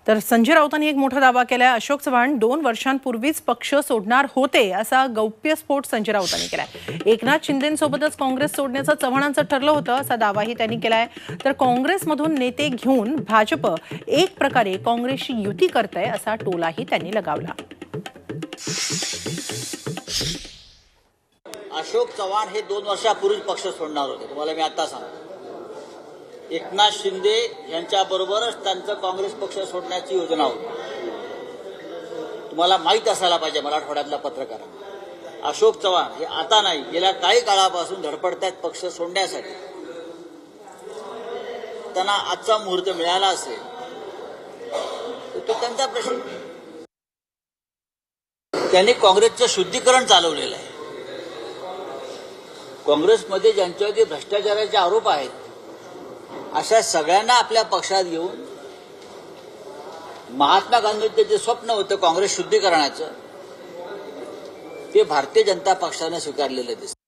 तर संजय राऊतांनी एक मोठा दावा केलाय। अशोक चव्हाण 2 वर्षांपूर्वीच पक्ष सोडणार होते असा गौप्यस्फोट संजय राऊतांनी केलाय। एकनाथ शिंदेंसोबतच काँग्रेस सोडण्याचं चव्हाणांचं ठरलं होतं असा दावाही त्यांनी केलाय। तर काँग्रेसमधून नेते घेऊन भाजप एक प्रकारे काँग्रेसशी युती करतंय असा टोलाही त्यांनी लगावला। अशोक चव्हाण हे 2 वर्षापूर्वी पक्ष सोडणार होते, तुम्हाला मी आता सांगतो। एकनाथ शिंदे यांच्याबरोबरच त्यांचं काँग्रेस पक्ष सोडण्याची योजना होती। तुम्हाला माहीत असायला पाहिजे मराठवाड्यातल्या पत्रकारांना, अशोक चव्हाण हे आता नाही, गेल्या काही काळापासून धडपडतायत पक्ष सोडण्यासाठी। त्यांना आजचा मुहूर्त मिळाला असेल तर तो त्यांचा प्रश्न। त्यांनी काँग्रेसचं शुद्धीकरण चालवलेलं आहे। काँग्रेसमध्ये ज्यांच्यावरती भ्रष्टाचाराचे आरोप आहेत अशा सगळ्यांना आपल्या पक्षात घेऊन महात्मा गांधींचं जे स्वप्न होतं काँग्रेस शुद्धीकरणाचं ते भारतीय जनता पक्षाने स्वीकारलेलं दिसतं।